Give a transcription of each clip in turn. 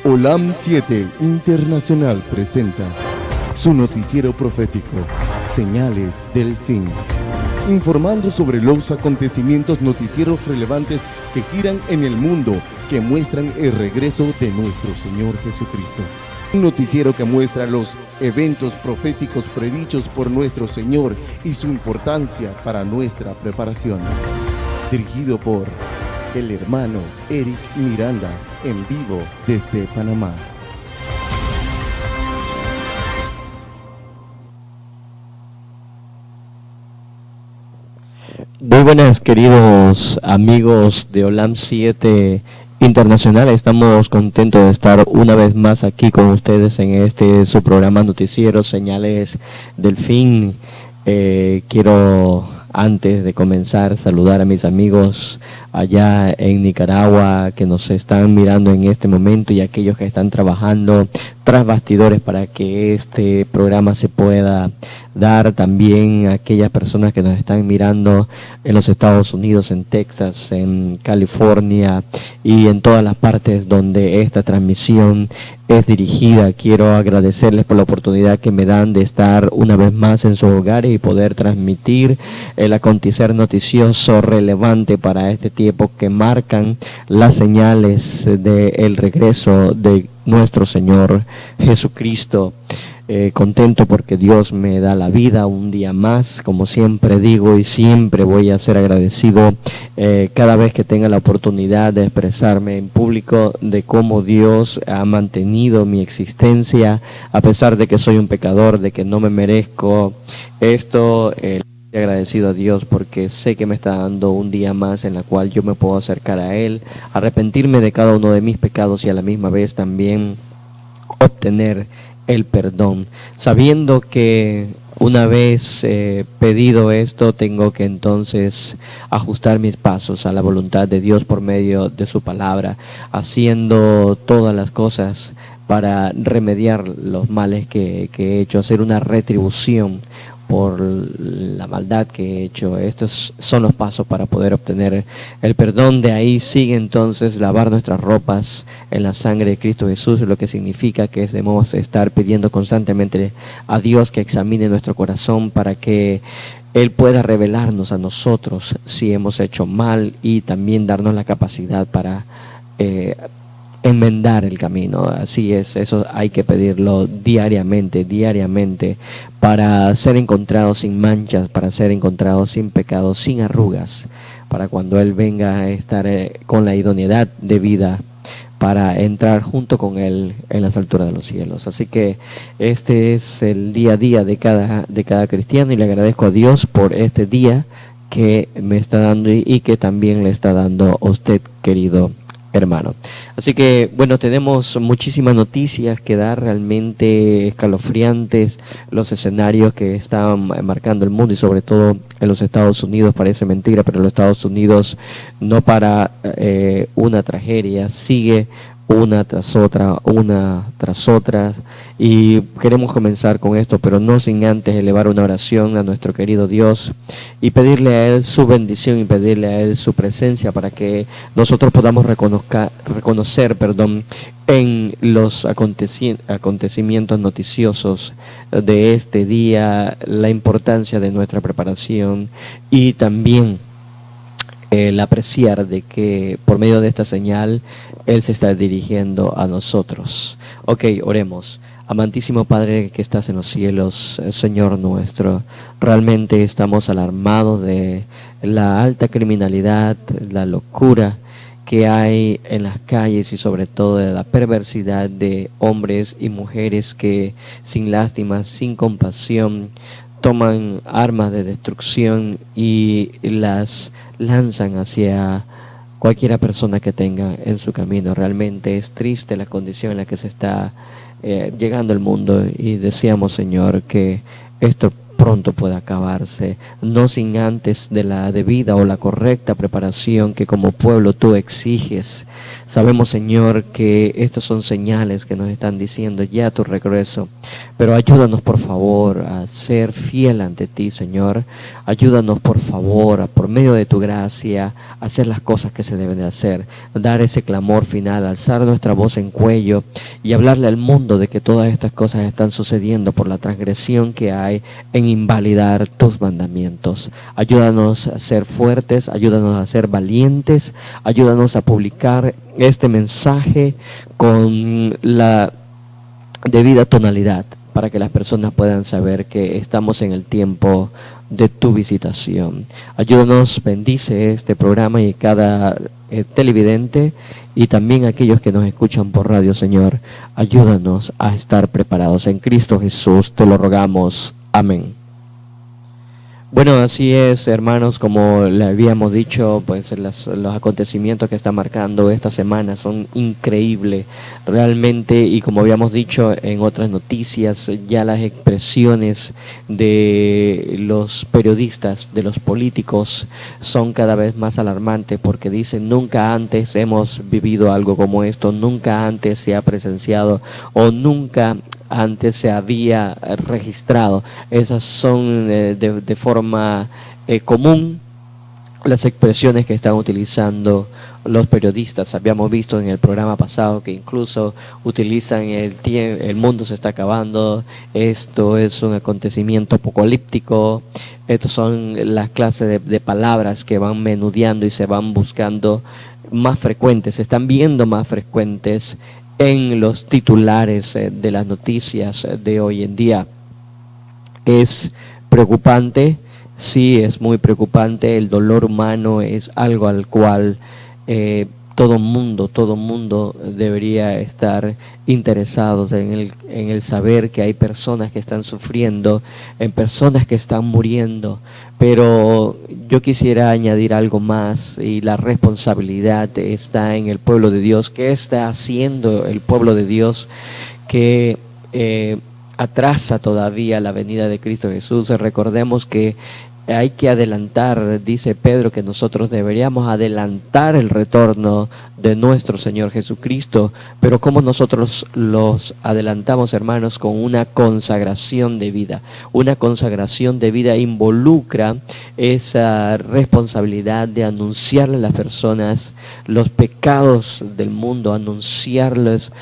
Olam 7 Internacional presenta su noticiero profético, Señales del Fin, informando sobre los acontecimientos noticieros relevantes que giran en el mundo, que muestran el regreso de nuestro Señor Jesucristo. Un noticiero que muestra los eventos proféticos predichos por nuestro Señor y su importancia para nuestra preparación. Dirigido por el hermano Eric Miranda, en vivo desde Panamá. Muy buenas, queridos amigos de Olam 7 Internacional. Estamos contentos de estar una vez más aquí con ustedes en su programa noticiero Señales del Fin. Quiero, antes de comenzar, saludar a mis amigos allá en Nicaragua que nos están mirando en este momento y aquellos que están trabajando tras bastidores para que este programa se pueda dar. También a aquellas personas que nos están mirando en los Estados Unidos, en Texas, en California y en todas las partes donde esta transmisión es dirigida. Quiero agradecerles por la oportunidad que me dan de estar una vez más en sus hogares y poder transmitir el acontecer noticioso relevante para este tiempo, que marcan las señales del regreso de nuestro Señor Jesucristo. Contento porque Dios me da la vida un día más, como siempre digo, y siempre voy a ser agradecido cada vez que tenga la oportunidad de expresarme en público de cómo Dios ha mantenido mi existencia, a pesar de que soy un pecador, de que no me merezco esto. Estoy agradecido a Dios porque sé que me está dando un día más en la cual yo me puedo acercar a Él, arrepentirme de cada uno de mis pecados y a la misma vez también obtener el perdón, sabiendo que una vez pedido esto, tengo que entonces ajustar mis pasos a la voluntad de Dios por medio de su palabra, haciendo todas las cosas para remediar los males que he hecho, hacer una retribución por la maldad que he hecho. Estos son los pasos para poder obtener el perdón. De ahí sigue entonces lavar nuestras ropas en la sangre de Cristo Jesús, lo que significa que debemos estar pidiendo constantemente a Dios que examine nuestro corazón para que Él pueda revelarnos a nosotros si hemos hecho mal y también darnos la capacidad para enmendar el camino. Así es, eso hay que pedirlo diariamente, para ser encontrados sin manchas, para ser encontrados sin pecados, sin arrugas, para cuando Él venga a estar con la idoneidad de vida, para entrar junto con Él en las alturas de los cielos. Así que este es el día a día de cada cristiano, y le agradezco a Dios por este día que me está dando y que también le está dando a usted, querido hermano. Así que bueno, tenemos muchísimas noticias que dar, realmente escalofriantes, los escenarios que están marcando el mundo y sobre todo en los Estados Unidos. Parece mentira, pero en los Estados Unidos no para una tragedia, sigue una tras otra, y queremos comenzar con esto, pero no sin antes elevar una oración a nuestro querido Dios y pedirle a Él su bendición y pedirle a Él su presencia para que nosotros podamos reconocer en los acontecimientos noticiosos de este día la importancia de nuestra preparación y también el apreciar de que por medio de esta señal Él se está dirigiendo a nosotros. Ok, oremos. Amantísimo Padre que estás en los cielos, Señor nuestro, realmente estamos alarmados de la alta criminalidad, la locura que hay en las calles y sobre todo de la perversidad de hombres y mujeres que sin lástima, sin compasión, toman armas de destrucción y las lanzan hacia cualquiera persona que tenga en su camino. Realmente es triste la condición en la que se está llegando el mundo, y deseamos, Señor, que esto pronto pueda acabarse, no sin antes de la debida o la correcta preparación que como pueblo tú exiges. Sabemos, Señor, que estas son señales que nos están diciendo ya tu regreso, pero ayúdanos por favor a ser fiel ante ti, Señor. Ayúdanos por favor, por medio de tu gracia, a hacer las cosas que se deben de hacer, dar ese clamor final, alzar nuestra voz en cuello y hablarle al mundo de que todas estas cosas están sucediendo por la transgresión que hay en invalidar tus mandamientos. Ayúdanos a ser fuertes, ayúdanos a ser valientes, ayúdanos a publicar este mensaje con la debida tonalidad para que las personas puedan saber que estamos en el tiempo de tu visitación. Ayúdanos, bendice este programa y cada televidente y también aquellos que nos escuchan por radio, Señor. Ayúdanos a estar preparados en Cristo Jesús, te lo rogamos. Amén. Bueno, así es, hermanos, como le habíamos dicho, pues los acontecimientos que está marcando esta semana son increíbles realmente, y como habíamos dicho en otras noticias, ya las expresiones de los periodistas, de los políticos, son cada vez más alarmantes, porque dicen nunca antes hemos vivido algo como esto, nunca antes se ha presenciado o nunca antes se había registrado. Esas son de forma común las expresiones que están utilizando los periodistas. Habíamos visto en el programa pasado que incluso utilizan el mundo se está acabando, esto es un acontecimiento apocalíptico. Estas son las clases de palabras que van menudeando y se van buscando más frecuentes, se están viendo más frecuentes en los titulares de las noticias de hoy en día. Es preocupante, sí, es muy preocupante. El dolor humano es algo al cual todo mundo debería estar interesados en el saber que hay personas que están sufriendo, en personas que están muriendo. Pero yo quisiera añadir algo más, y la responsabilidad está en el pueblo de Dios. ¿Qué está haciendo el pueblo de Dios que atrasa todavía la venida de Cristo Jesús? Recordemos que hay que adelantar, dice Pedro, que nosotros deberíamos adelantar el retorno de nuestro Señor Jesucristo. Pero ¿cómo nosotros los adelantamos, hermanos? Con una consagración de vida. Una consagración de vida involucra esa responsabilidad de anunciarle a las personas los pecados del mundo, anunciarles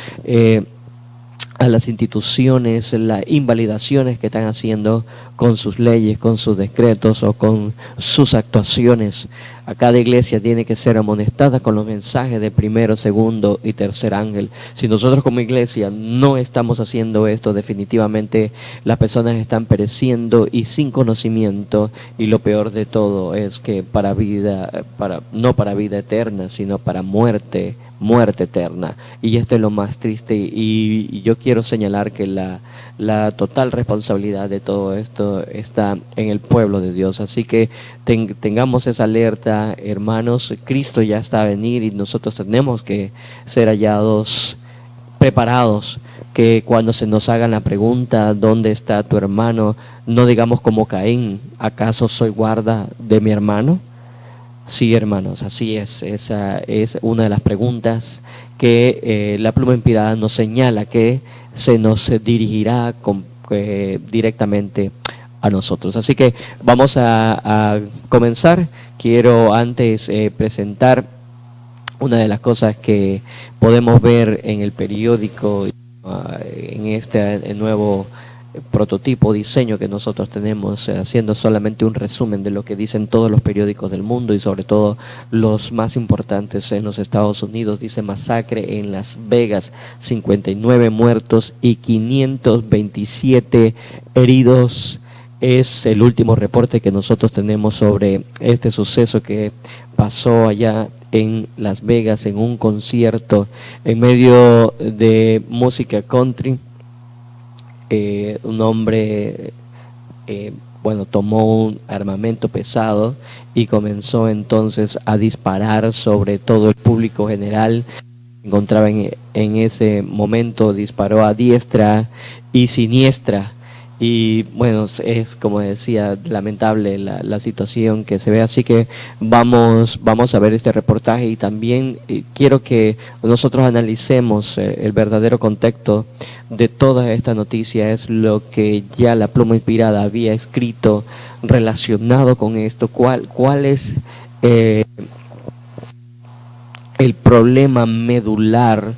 a las instituciones las invalidaciones que están haciendo con sus leyes, con sus decretos o con sus actuaciones. A cada iglesia tiene que ser amonestada con los mensajes de primero, segundo y tercer ángel. Si nosotros como iglesia no estamos haciendo esto, definitivamente las personas están pereciendo y sin conocimiento, y lo peor de todo es que no para vida eterna, sino para muerte eterna. Y esto es lo más triste, y yo quiero señalar que la total responsabilidad de todo esto está en el pueblo de Dios. Así que tengamos esa alerta, hermanos. Cristo ya está a venir y nosotros tenemos que ser hallados preparados, que cuando se nos hagan la pregunta ¿dónde está tu hermano?, no digamos como Caín: ¿acaso soy guarda de mi hermano? Sí, hermanos, así es. Esa es una de las preguntas que la pluma inspirada nos señala que se nos dirigirá directamente a nosotros. Así que vamos a comenzar. Quiero antes presentar una de las cosas que podemos ver en el periódico, en este nuevo prototipo, diseño que nosotros tenemos, haciendo solamente un resumen de lo que dicen todos los periódicos del mundo y sobre todo los más importantes en los Estados Unidos. Dice: masacre en Las Vegas, 59 muertos y 527 heridos. Es el último reporte que nosotros tenemos sobre este suceso que pasó allá en Las Vegas, en un concierto en medio de música country. Un hombre tomó un armamento pesado y comenzó entonces a disparar sobre todo el público general que se encontraba en ese momento. Disparó a diestra y siniestra, Y bueno, es como decía, lamentable la situación que se ve, así que vamos a ver este reportaje y también quiero que nosotros analicemos el verdadero contexto de toda esta noticia, es lo que ya la Pluma Inspirada había escrito relacionado con esto, cuál es el problema medular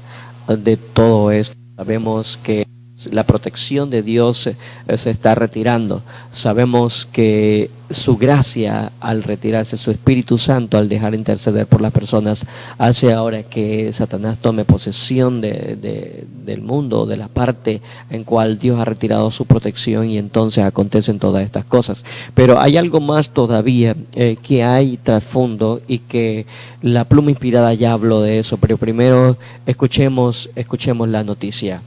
de todo esto. Sabemos que la protección de Dios se está retirando. Sabemos que su gracia al retirarse, su Espíritu Santo al dejar interceder por las personas, hace ahora que Satanás tome posesión del mundo, de la parte en cual Dios ha retirado su protección, y entonces acontecen todas estas cosas. Pero hay algo más todavía que hay trasfondo, y que la Pluma Inspirada ya habló de eso, pero primero escuchemos la noticia.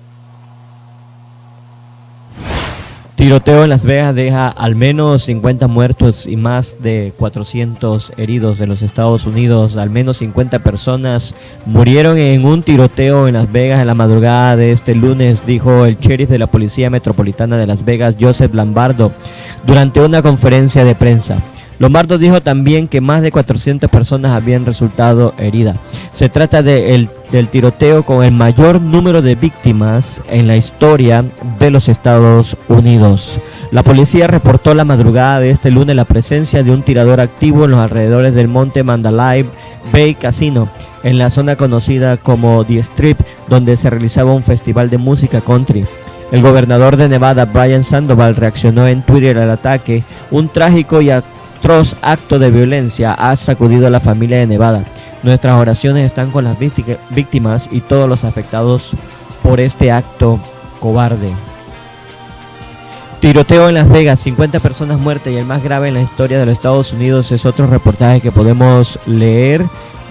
Tiroteo en Las Vegas deja al menos 50 muertos y más de 400 heridos en los Estados Unidos. Al menos 50 personas murieron en un tiroteo en Las Vegas en la madrugada de este lunes, dijo el sheriff de la Policía Metropolitana de Las Vegas, Joseph Lombardo, durante una conferencia de prensa. Lombardo dijo también que más de 400 personas habían resultado heridas. Se trata del tiroteo con el mayor número de víctimas en la historia de los Estados Unidos. La policía reportó la madrugada de este lunes la presencia de un tirador activo en los alrededores del monte Mandalay Bay Casino, en la zona conocida como The Strip, donde se realizaba un festival de música country. El gobernador de Nevada, Brian Sandoval, reaccionó en Twitter al ataque. Un trágico y atroz acto de violencia ha sacudido a la familia de Nevada. Nuestras oraciones están con las víctimas y todos los afectados por este acto cobarde. Tiroteo en Las Vegas, 50 personas muertas y el más grave en la historia de los Estados Unidos, es otro reportaje que podemos leer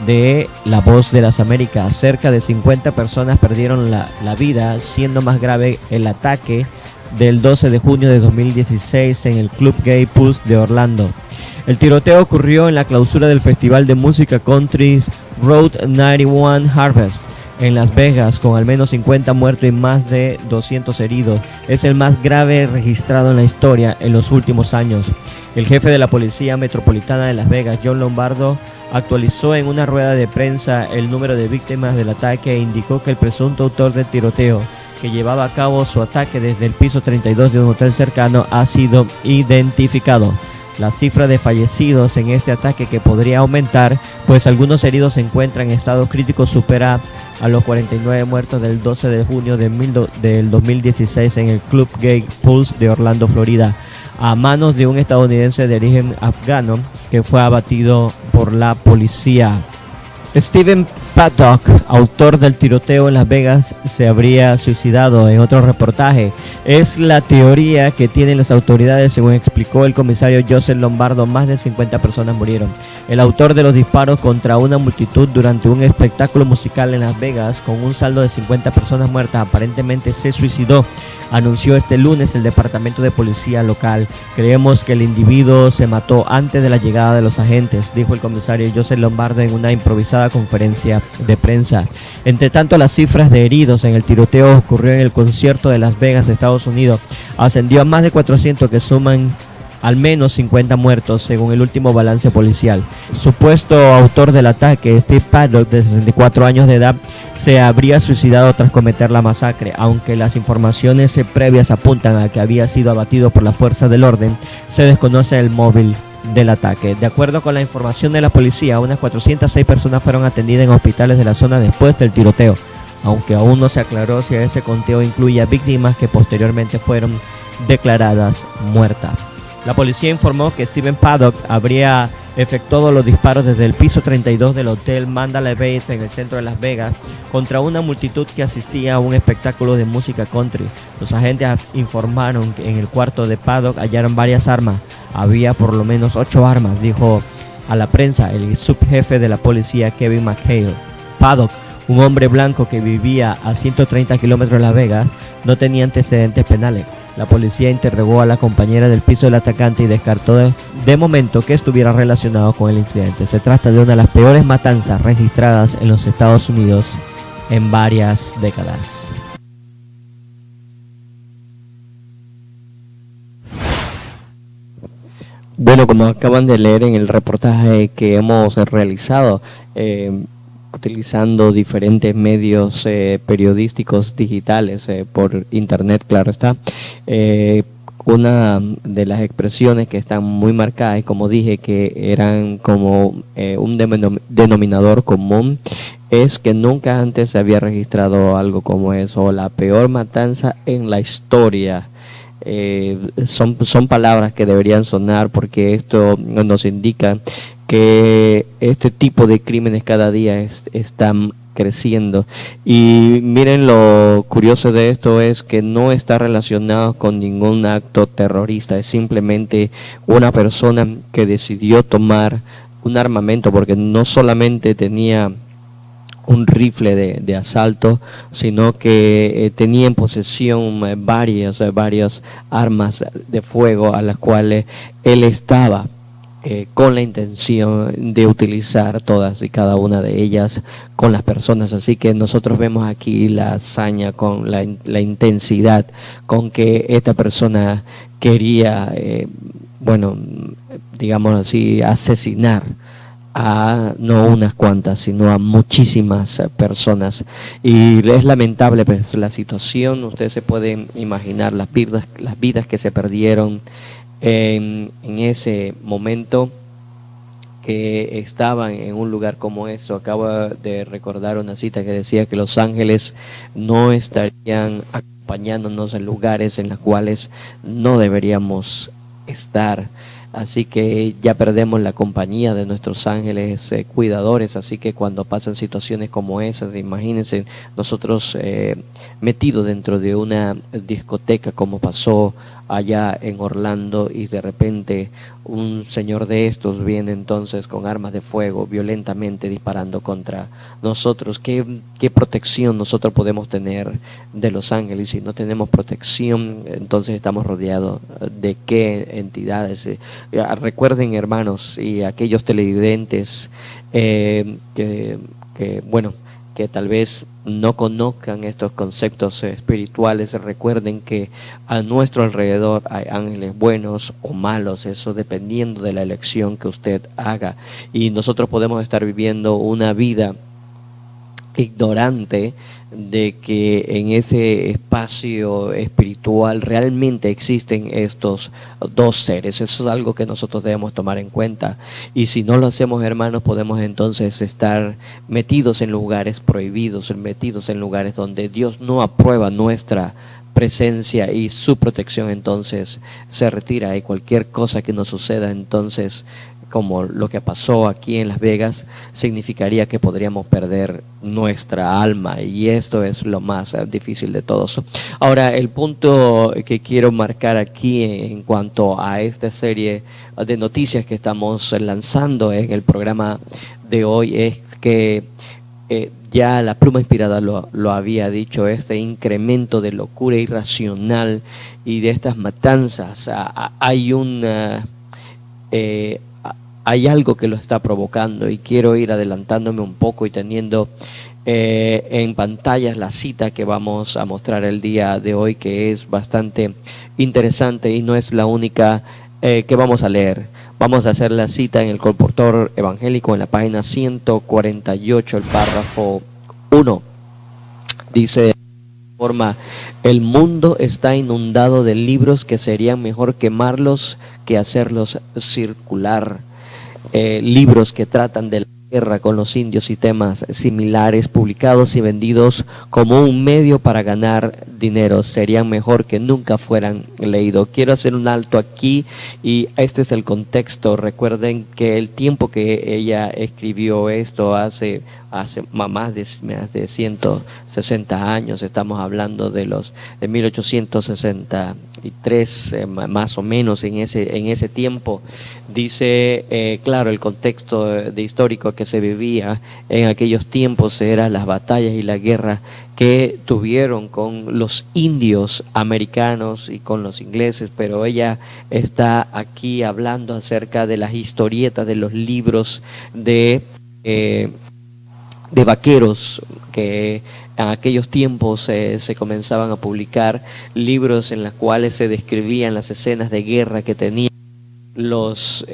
de La Voz de las Américas. Cerca de 50 personas perdieron la vida, siendo más grave el ataque del 12 de junio de 2016 en el Club Gay Pulse de Orlando. El tiroteo ocurrió en la clausura del Festival de Música Country Road 91 Harvest en Las Vegas, con al menos 50 muertos y más de 200 heridos. Es el más grave registrado en la historia en los últimos años. El jefe de la Policía Metropolitana de Las Vegas, John Lombardo, actualizó en una rueda de prensa el número de víctimas del ataque e indicó que el presunto autor del tiroteo, que llevaba a cabo su ataque desde el piso 32 de un hotel cercano, ha sido identificado. La cifra de fallecidos en este ataque, que podría aumentar, pues algunos heridos se encuentran en estado crítico, supera a los 49 muertos del 12 de junio del 2016 en el Club Gay Pulse de Orlando, Florida, a manos de un estadounidense de origen afgano que fue abatido por la policía. Stephen Paddock, autor del tiroteo en Las Vegas, se habría suicidado. En otro reportaje, es la teoría que tienen las autoridades. Según explicó el comisario Joseph Lombardo, más de 50 personas murieron. El autor de los disparos contra una multitud durante un espectáculo musical en Las Vegas, con un saldo de 50 personas muertas, aparentemente se suicidó, anunció este lunes el departamento de policía local. Creemos que el individuo se mató antes de la llegada de los agentes, dijo el comisario Joseph Lombardo en una improvisada conferencia de prensa. Entre tanto, las cifras de heridos en el tiroteo ocurrió en el concierto de Las Vegas, Estados Unidos, ascendió a más de 400, que suman al menos 50 muertos según el último balance policial. Supuesto autor del ataque, Steve Paddock, de 64 años de edad, se habría suicidado tras cometer la masacre. Aunque las informaciones previas apuntan a que había sido abatido por la fuerza del orden, se desconoce el móvil del ataque. De acuerdo con la información de la policía, unas 406 personas fueron atendidas en hospitales de la zona después del tiroteo, aunque aún no se aclaró si ese conteo incluye a víctimas que posteriormente fueron declaradas muertas. La policía informó que Stephen Paddock habría efectuado los disparos desde el piso 32 del hotel Mandalay Bay en el centro de Las Vegas contra una multitud que asistía a un espectáculo de música country. Los agentes informaron que en el cuarto de Paddock hallaron varias armas. Había por lo menos 8 armas, dijo a la prensa el subjefe de la policía, Kevin McHale. Paddock, un hombre blanco que vivía a 130 kilómetros de Las Vegas, no tenía antecedentes penales. La policía interrogó a la compañera del piso del atacante y descartó de momento que estuviera relacionado con el incidente. Se trata de una de las peores matanzas registradas en los Estados Unidos en varias décadas. Bueno, como acaban de leer en el reportaje que hemos realizado, utilizando diferentes medios periodísticos digitales por internet, claro está, una de las expresiones que están muy marcadas, y como dije, que eran como un denominador común, es que nunca antes se había registrado algo como eso, la peor matanza en la historia. Son palabras que deberían sonar, porque esto nos indica que este tipo de crímenes cada día están creciendo. Y miren, lo curioso de esto es que no está relacionado con ningún acto terrorista, es simplemente una persona que decidió tomar un armamento, porque no solamente tenía un rifle de asalto, sino que tenía en posesión varias armas de fuego, a las cuales él estaba con la intención de utilizar todas y cada una de ellas con las personas. Así que nosotros vemos aquí la hazaña, con la intensidad con que esta persona quería, digamos así, asesinar a no unas cuantas, sino a muchísimas personas. Y es lamentable, pues, la situación. Ustedes se pueden imaginar las vidas que se perdieron en ese momento, que estaban en un lugar como eso. Acabo de recordar una cita que decía que los ángeles no estarían acompañándonos en lugares en los cuales no deberíamos estar. Así que ya perdemos la compañía de nuestros ángeles cuidadores. Así que cuando pasan situaciones como esas, imagínense nosotros metidos dentro de una discoteca, como pasó allá en Orlando, y de repente un señor de estos viene entonces con armas de fuego violentamente disparando contra nosotros. ¿Qué protección nosotros podemos tener de los ángeles? Si no tenemos protección, entonces estamos rodeados de qué entidades. Recuerden, hermanos, y aquellos televidentes que tal vez no conozcan estos conceptos espirituales, recuerden que a nuestro alrededor hay ángeles buenos o malos, eso dependiendo de la elección que usted haga. Y nosotros podemos estar viviendo una vida ignorante de que en ese espacio espiritual realmente existen estos dos seres. Eso es algo que nosotros debemos tomar en cuenta, y si no lo hacemos, hermanos, podemos entonces estar metidos en lugares prohibidos, metidos en lugares donde Dios no aprueba nuestra presencia, y su protección entonces se retira, y cualquier cosa que nos suceda entonces, como lo que pasó aquí en Las Vegas, significaría que podríamos perder nuestra alma, y esto es lo más difícil de todos. Ahora, el punto que quiero marcar aquí en cuanto a esta serie de noticias que estamos lanzando en el programa de hoy es que ya la pluma inspirada lo había dicho, este incremento de locura irracional y de estas matanzas. Hay algo que lo está provocando, y quiero ir adelantándome un poco y teniendo en pantallas la cita que vamos a mostrar el día de hoy, que es bastante interesante y no es la única que vamos a leer. Vamos a hacer la cita en el Colportor Evangélico, en la página 148, el párrafo 1. Dice de forma: el mundo está inundado de libros que serían mejor quemarlos que hacerlos circular. Libros que tratan de la guerra con los indios y temas similares, publicados y vendidos como un medio para ganar dinero, serían mejor que nunca fueran leídos. Quiero hacer un alto aquí, y este es el contexto. Recuerden que el tiempo que ella escribió esto hace más de 160 años, estamos hablando de 1863, más o menos en ese tiempo. Dice, claro, el contexto de histórico que se vivía en aquellos tiempos era las batallas y la guerra que tuvieron con los indios americanos y con los ingleses, pero ella está aquí hablando acerca de las historietas, de los libros de vaqueros, que en aquellos tiempos se comenzaban a publicar libros en los cuales se describían las escenas de guerra que tenían los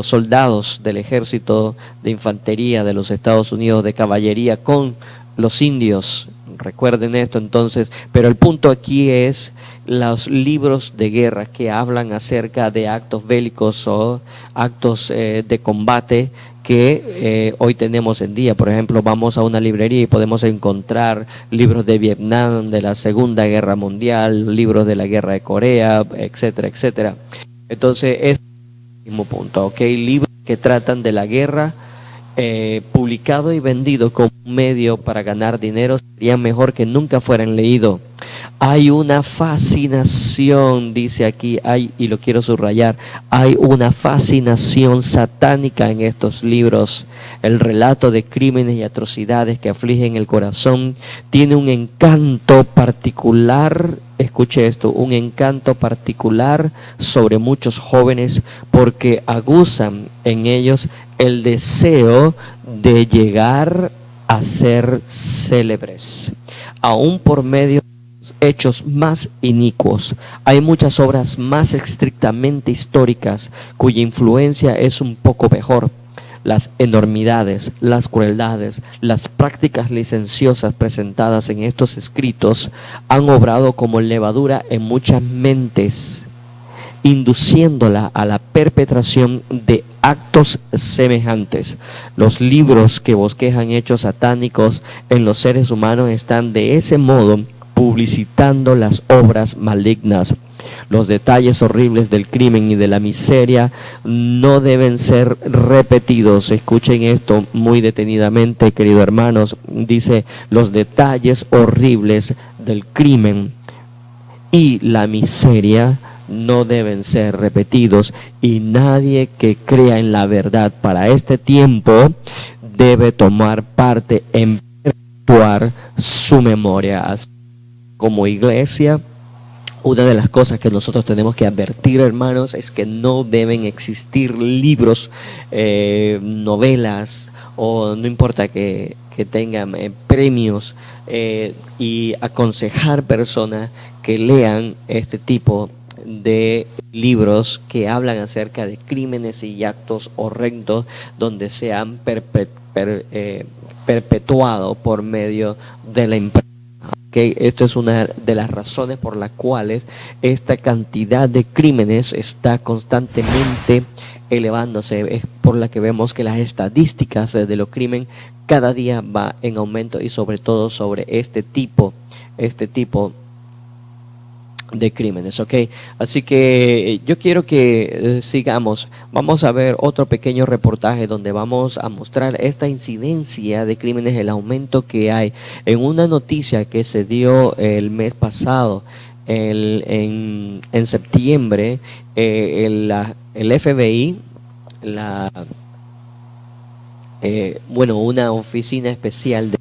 soldados del ejército de infantería de los Estados Unidos, de caballería, con los indios. Recuerden esto entonces, pero el punto aquí es los libros de guerra que hablan acerca de actos bélicos o actos de combate que hoy tenemos en día. Por ejemplo, vamos a una librería y podemos encontrar libros de Vietnam, de la Segunda Guerra Mundial, libros de la Guerra de Corea, etcétera, etcétera. Entonces, es el mismo punto, ¿ok? Libros que tratan de la guerra, publicado y vendido como un medio para ganar dinero, sería mejor que nunca fueran leídos. Hay una fascinación, dice aquí, y lo quiero subrayar, hay una fascinación satánica en estos libros. El relato de crímenes y atrocidades que afligen el corazón tiene un encanto particular, escuche esto, un encanto particular sobre muchos jóvenes porque aguzan en ellos el deseo de llegar a ser célebres, aún por medio de los hechos más inicuos. Hay muchas obras más estrictamente históricas cuya influencia es un poco mejor. Las enormidades, las crueldades, las prácticas licenciosas presentadas en estos escritos han obrado como levadura en muchas mentes, induciéndola a la perpetración de actos semejantes. Los libros que bosquejan hechos satánicos en los seres humanos están de ese modo publicitando las obras malignas. Los detalles horribles del crimen y de la miseria no deben ser repetidos. Escuchen esto muy detenidamente, queridos hermanos. Dice, los detalles horribles del crimen y la miseria no deben ser repetidos, y nadie que crea en la verdad para este tiempo debe tomar parte en perpetuar su memoria. Así, como iglesia, una de las cosas que nosotros tenemos que advertir, hermanos, es que no deben existir libros, novelas, o no importa que tengan premios, y aconsejar personas que lean este tipo de libros que hablan acerca de crímenes y actos horrendos donde se han perpetuado por medio de la imprenta. Okay, esto es una de las razones por las cuales esta cantidad de crímenes está constantemente elevándose. Es por la que vemos que las estadísticas de los crímenes cada día va en aumento, y sobre todo sobre este tipo de crímenes, ¿ok? Así que yo quiero que sigamos. Vamos a ver otro pequeño reportaje donde vamos a mostrar esta incidencia de crímenes, el aumento que hay. En una noticia que se dio el mes pasado, en septiembre, el FBI, una oficina especial de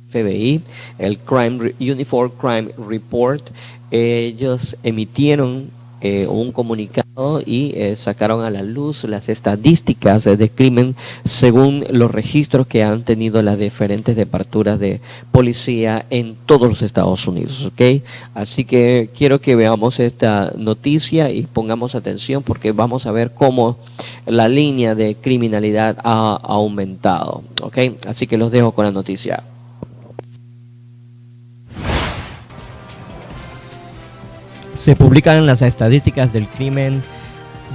FBI, el Uniform Crime Report, ellos emitieron un comunicado y sacaron a la luz las estadísticas de crimen según los registros que han tenido las diferentes departuras de policía en todos los Estados Unidos, ¿ok? Así que quiero que veamos esta noticia y pongamos atención, porque vamos a ver cómo la línea de criminalidad ha aumentado, ¿ok? Así que los dejo con la noticia. Se publican las estadísticas del crimen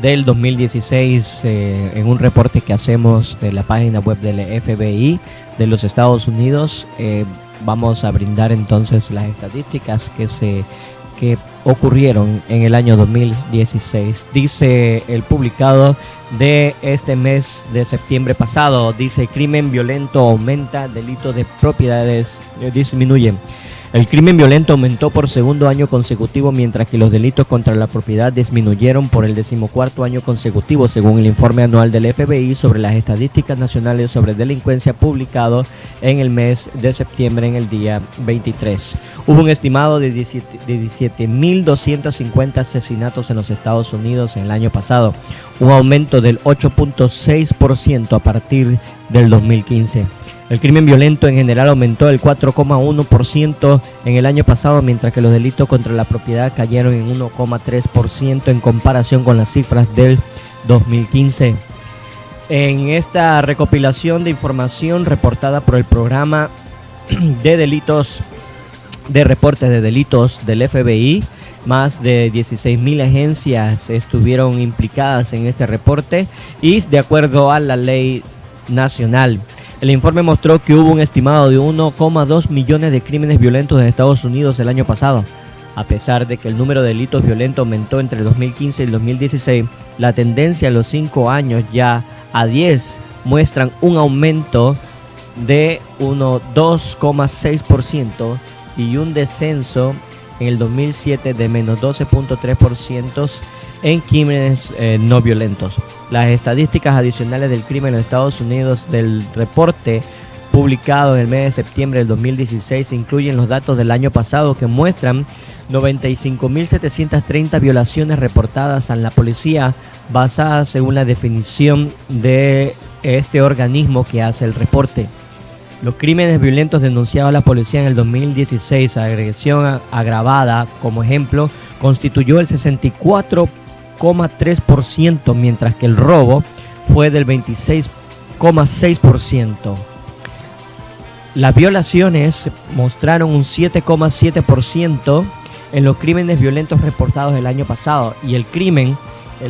del 2016 en un reporte que hacemos de la página web del FBI de los Estados Unidos. Vamos a brindar entonces las estadísticas que ocurrieron en el año 2016. Dice el publicado de este mes de septiembre pasado, dice: crimen violento aumenta, delito de propiedades disminuye. El crimen violento aumentó por segundo año consecutivo, mientras que los delitos contra la propiedad disminuyeron por el 14º año consecutivo, según el informe anual del FBI sobre las estadísticas nacionales sobre delincuencia publicado en el mes de septiembre, en el día 23. Hubo un estimado de 17.250 asesinatos en los Estados Unidos en el año pasado, un aumento del 8.6% a partir del 2015. El crimen violento en general aumentó el 4,1% en el año pasado, mientras que los delitos contra la propiedad cayeron en 1,3% en comparación con las cifras del 2015. En esta recopilación de información reportada por el programa de delitos, de reportes de delitos del FBI, más de 16,000 agencias estuvieron implicadas en este reporte y de acuerdo a la ley nacional. El informe mostró que hubo un estimado de 1,2 millones de crímenes violentos en Estados Unidos el año pasado. A pesar de que el número de delitos violentos aumentó entre el 2015 y el 2016, la tendencia en los 5 años ya a 10 muestran un aumento de 2,6% y un descenso en el 2007 de menos 12,3% en crímenes no violentos. Las estadísticas adicionales del crimen en los Estados Unidos del reporte publicado en el mes de septiembre del 2016 incluyen los datos del año pasado que muestran 95,730 violaciones reportadas a la policía basadas según la definición de este organismo que hace el reporte. Los crímenes violentos denunciados a la policía en el 2016, agresión agravada como ejemplo, constituyó el 64,3%, mientras que el robo fue del 26,6%. Las violaciones mostraron un 7,7% en los crímenes violentos reportados el año pasado y el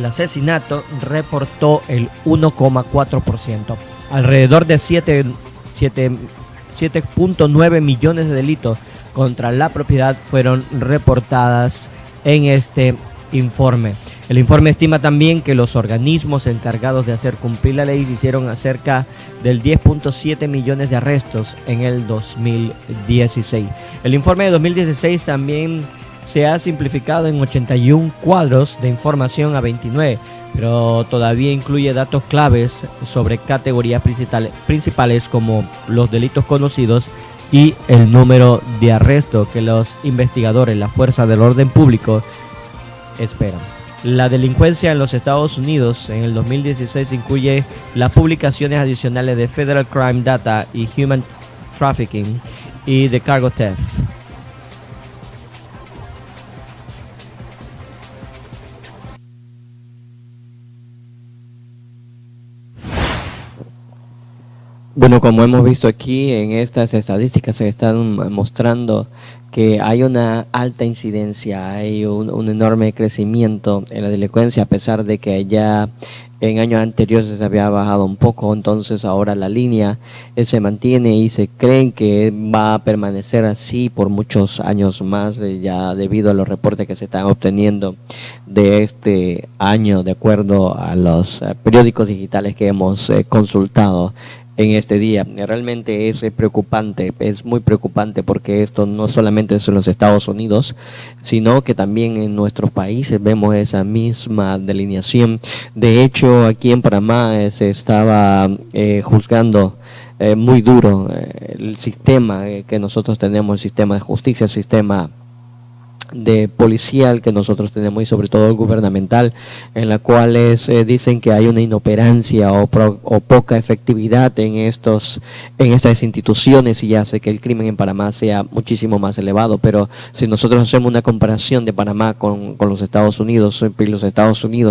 asesinato, reportó el 1,4%. Alrededor de 7,9 millones de delitos contra la propiedad fueron reportadas en este informe. El informe estima también que los organismos encargados de hacer cumplir la ley hicieron cerca del 10,7 millones de arrestos en el 2016. El informe de 2016 también se ha simplificado en 81 cuadros de información a 29, pero todavía incluye datos claves sobre categorías principales como los delitos conocidos y el número de arrestos que los investigadores, la fuerza del orden público, esperan. La delincuencia en los Estados Unidos en el 2016 incluye las publicaciones adicionales de Federal Crime Data y Human Trafficking y de Cargo Theft. Bueno, como hemos visto aquí en estas estadísticas se están mostrando que hay una alta incidencia, hay un enorme crecimiento en la delincuencia, a pesar de que ya en años anteriores se había bajado un poco. Entonces ahora la línea se mantiene y se creen que va a permanecer así por muchos años más, ya debido a los reportes que se están obteniendo de este año, de acuerdo a los periódicos digitales que hemos consultado en este día. Realmente es preocupante, es muy preocupante, porque esto no solamente es en los Estados Unidos, sino que también en nuestros países vemos esa misma delineación. De hecho, aquí en Panamá se estaba juzgando muy duro el sistema que nosotros tenemos, el sistema de justicia, el sistema de policial que nosotros tenemos y sobre todo el gubernamental, en la cual dicen que hay una inoperancia o poca efectividad en estas instituciones, y hace que el crimen en Panamá sea muchísimo más elevado. Pero si nosotros hacemos una comparación de Panamá con los Estados Unidos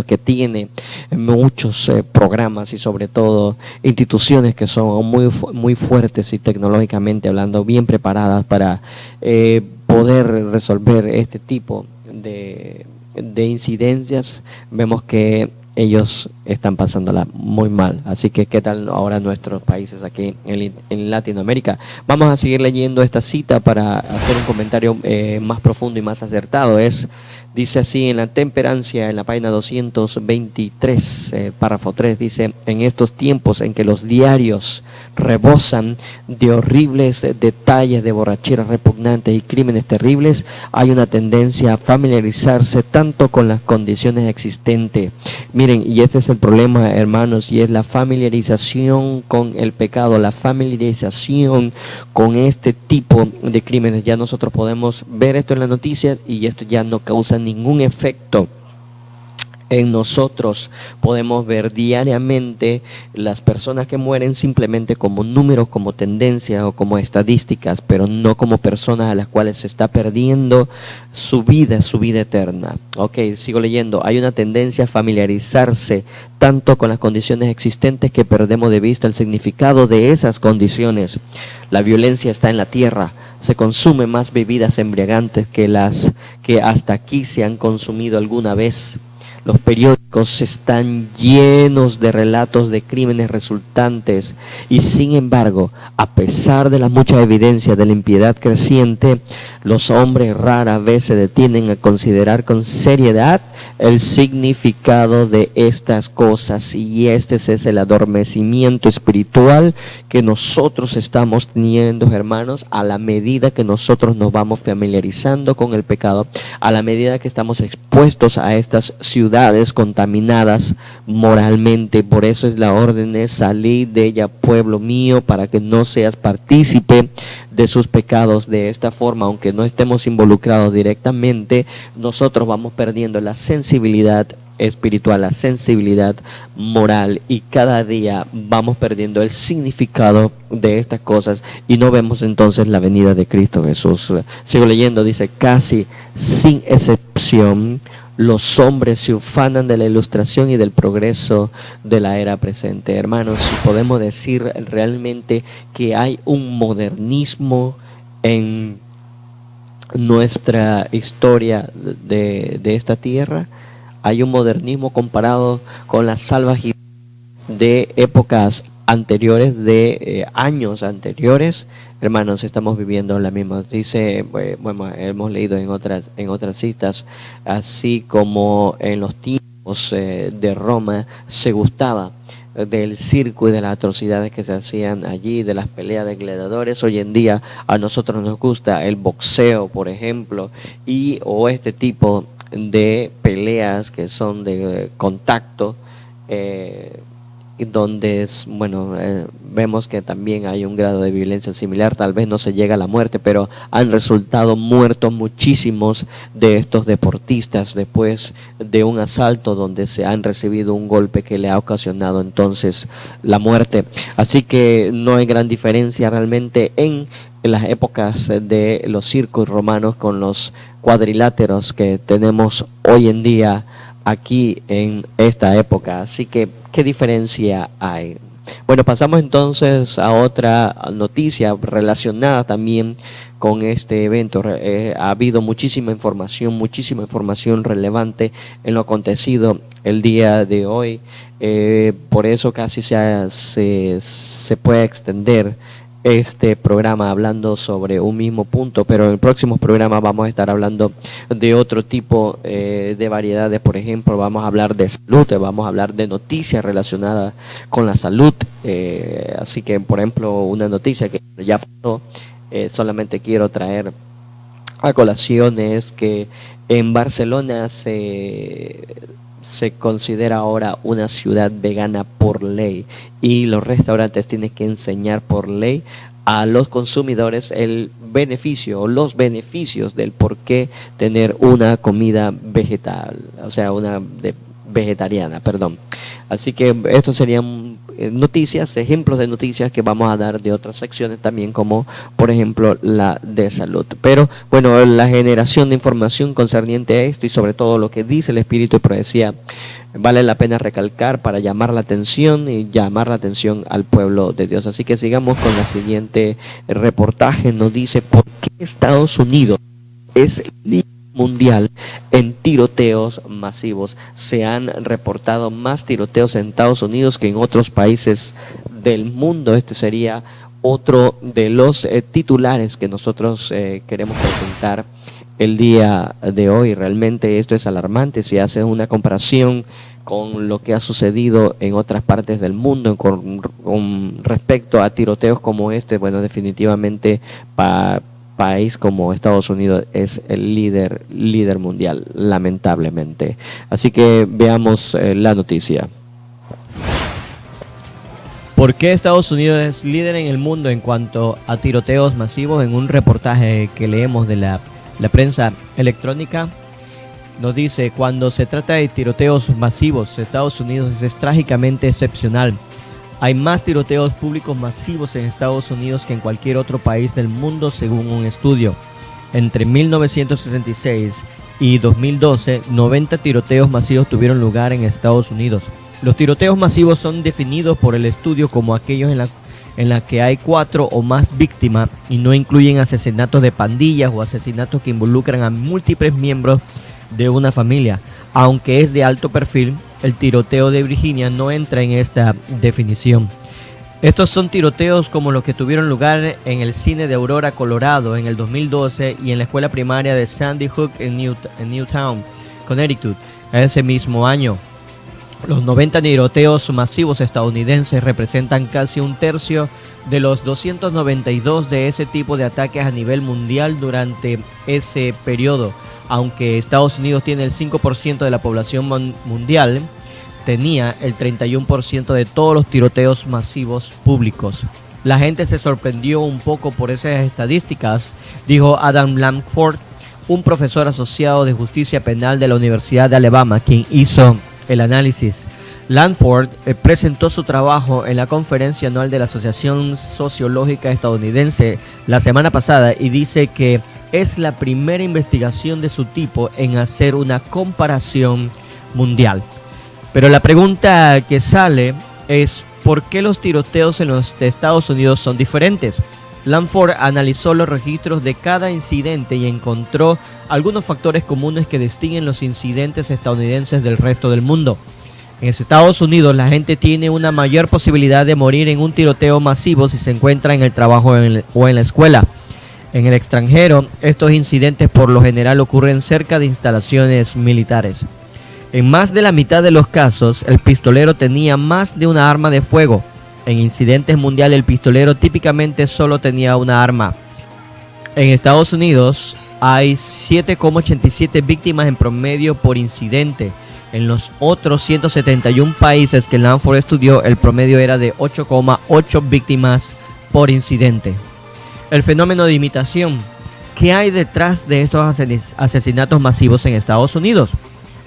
que tiene muchos programas y sobre todo instituciones que son muy fuertes y tecnológicamente hablando bien preparadas para poder resolver este tipo de incidencias, vemos que ellos están pasándola muy mal. Así que, ¿qué tal ahora nuestros países aquí en Latinoamérica? Vamos a seguir leyendo esta cita para hacer un comentario más profundo y más acertado. Dice así en la Temperancia, en la página 223, párrafo 3, dice: en estos tiempos en que los diarios rebosan de horribles detalles de borracheras repugnantes y crímenes terribles, hay una tendencia a familiarizarse tanto con las condiciones existentes. Miren, y este es el problema, hermanos, y es la familiarización con el pecado, la familiarización con este tipo de crímenes. Ya nosotros podemos ver esto en las noticias y esto ya no causa ningún efecto En nosotros podemos ver diariamente las personas que mueren simplemente como números, como tendencias o como estadísticas, pero no como personas a las cuales se está perdiendo su vida eterna. Ok, sigo leyendo. Hay una tendencia a familiarizarse tanto con las condiciones existentes que perdemos de vista el significado de esas condiciones. La violencia está en la tierra. Se consume más bebidas embriagantes que las que hasta aquí se han consumido alguna vez. Los periódicos están llenos de relatos de crímenes resultantes y sin embargo, a pesar de la mucha evidencia de la impiedad creciente, los hombres rara vez se detienen a considerar con seriedad el significado de estas cosas, y este es el adormecimiento espiritual que nosotros estamos teniendo, hermanos, a la medida que nosotros nos vamos familiarizando con el pecado, a la medida que estamos expuestos a estas ciudades contaminadas moralmente. Por eso es la orden: es salir de ella, pueblo mío, para que no seas partícipe de sus pecados. De esta forma, aunque no estemos involucrados directamente, nosotros vamos perdiendo la sensibilidad espiritual, la sensibilidad moral, y cada día vamos perdiendo el significado de estas cosas y no vemos entonces la venida de Cristo Jesús. Sigo leyendo, dice: casi sin excepción, los hombres se ufanan de la ilustración y del progreso de la era presente. Hermanos, podemos decir realmente que hay un modernismo en nuestra historia de esta tierra. Hay un modernismo comparado con la salvajidad de épocas anteriores, de años anteriores. Hermanos, estamos viviendo la misma. Dice, bueno, hemos leído en otras citas, así como en los tiempos de Roma se gustaba del circo y de las atrocidades que se hacían allí, de las peleas de gladiadores. Hoy en día a nosotros nos gusta el boxeo, por ejemplo, o este tipo de peleas que son de contacto, donde vemos que también hay un grado de violencia similar. Tal vez no se llega a la muerte, pero han resultado muertos muchísimos de estos deportistas después de un asalto donde se han recibido un golpe que le ha ocasionado entonces la muerte. Así que no hay gran diferencia realmente en las épocas de los circos romanos con los cuadriláteros que tenemos hoy en día aquí en esta época. Así que, ¿qué diferencia hay? Bueno, pasamos entonces a otra noticia relacionada también con este evento. Ha habido muchísima información relevante en lo acontecido el día de hoy. Por eso casi se puede extender este programa hablando sobre un mismo punto, pero en el próximo programa vamos a estar hablando de otro tipo de variedades. Por ejemplo, vamos a hablar de salud, vamos a hablar de noticias relacionadas con la salud. Así que, por ejemplo, una noticia que ya pasó, solamente quiero traer a colación, es que en Barcelona se considera ahora una ciudad vegana por ley, y los restaurantes tienen que enseñar por ley a los consumidores el beneficio o los beneficios del por qué tener una comida vegetal, o sea, vegetariana, perdón. Así que estos serían noticias, ejemplos de noticias que vamos a dar de otras secciones también, como por ejemplo la de salud. Pero bueno, la generación de información concerniente a esto y sobre todo lo que dice el Espíritu y Profecía vale la pena recalcar para llamar la atención al pueblo de Dios. Así que sigamos con la siguiente reportaje. Nos dice: ¿por qué Estados Unidos es líder mundial en tiroteos masivos? Se han reportado más tiroteos en Estados Unidos que en otros países del mundo. Este sería otro de los titulares que nosotros queremos presentar el día de hoy. Realmente esto es alarmante si hace una comparación con lo que ha sucedido en otras partes del mundo con respecto a tiroteos como este. Bueno, definitivamente país como Estados Unidos es el líder mundial, lamentablemente. Así que veamos la noticia. ¿Por qué Estados Unidos es líder en el mundo en cuanto a tiroteos masivos? En un reportaje que leemos de la prensa electrónica, nos dice: cuando se trata de tiroteos masivos, Estados Unidos es trágicamente excepcional. Hay más tiroteos públicos masivos en Estados Unidos que en cualquier otro país del mundo, según un estudio. Entre 1966 y 2012, 90 tiroteos masivos tuvieron lugar en Estados Unidos. Los tiroteos masivos son definidos por el estudio como aquellos en la que hay 4 o más víctimas y no incluyen asesinatos de pandillas o asesinatos que involucran a múltiples miembros de una familia. Aunque es de alto perfil, el tiroteo de Virginia no entra en esta definición. Estos son tiroteos como los que tuvieron lugar en el cine de Aurora, Colorado, en el 2012 y en la escuela primaria de Sandy Hook en Newtown, Connecticut, ese mismo año. Los 90 tiroteos masivos estadounidenses representan casi un tercio de los 292 de ese tipo de ataques a nivel mundial durante ese periodo. Aunque Estados Unidos tiene el 5% de la población mundial, tenía el 31% de todos los tiroteos masivos públicos. La gente se sorprendió un poco por esas estadísticas, dijo Adam Lampford, un profesor asociado de justicia penal de la Universidad de Alabama, quien hizo el análisis. Lampford presentó su trabajo en la conferencia anual de la Asociación Sociológica Estadounidense la semana pasada y dice que es la primera investigación de su tipo en hacer una comparación mundial. Pero la pregunta que sale es: ¿por qué los tiroteos en los Estados Unidos son diferentes? Lampford analizó los registros de cada incidente y encontró algunos factores comunes que distinguen los incidentes estadounidenses del resto del mundo. En Estados Unidos, la gente tiene una mayor posibilidad de morir en un tiroteo masivo si se encuentra en el trabajo o en la escuela. En el extranjero, estos incidentes por lo general ocurren cerca de instalaciones militares. En más de la mitad de los casos, el pistolero tenía más de una arma de fuego. En incidentes mundiales, el pistolero típicamente solo tenía una arma. En Estados Unidos, hay 7,87 víctimas en promedio por incidente. En los otros 171 países que Lampford estudió, el promedio era de 8,8 víctimas por incidente. El fenómeno de imitación. ¿Qué hay detrás de estos asesinatos masivos en Estados Unidos?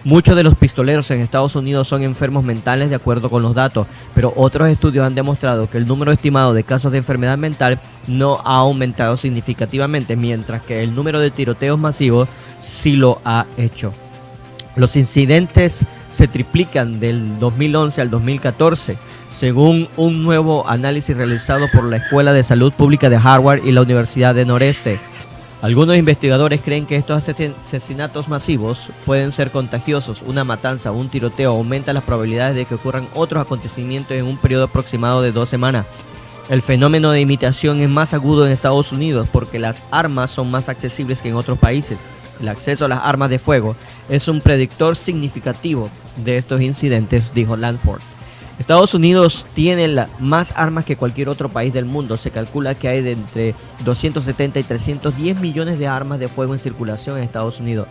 Muchos de los pistoleros en Estados Unidos son enfermos mentales, de acuerdo con los datos, pero otros estudios han demostrado que el número estimado de casos de enfermedad mental no ha aumentado significativamente, mientras que el número de tiroteos masivos sí lo ha hecho. Los incidentes se triplican del 2011 al 2014, según un nuevo análisis realizado por la Escuela de Salud Pública de Harvard y la Universidad de Noreste. Algunos investigadores creen que estos asesinatos masivos pueden ser contagiosos. Una matanza o un tiroteo aumenta las probabilidades de que ocurran otros acontecimientos en un periodo aproximado de 2 semanas. El fenómeno de imitación es más agudo en Estados Unidos porque las armas son más accesibles que en otros países. El acceso a las armas de fuego es un predictor significativo de estos incidentes, dijo Lampford. Estados Unidos tiene más armas que cualquier otro país del mundo. Se calcula que hay de entre 270 y 310 millones de armas de fuego en circulación en Estados Unidos.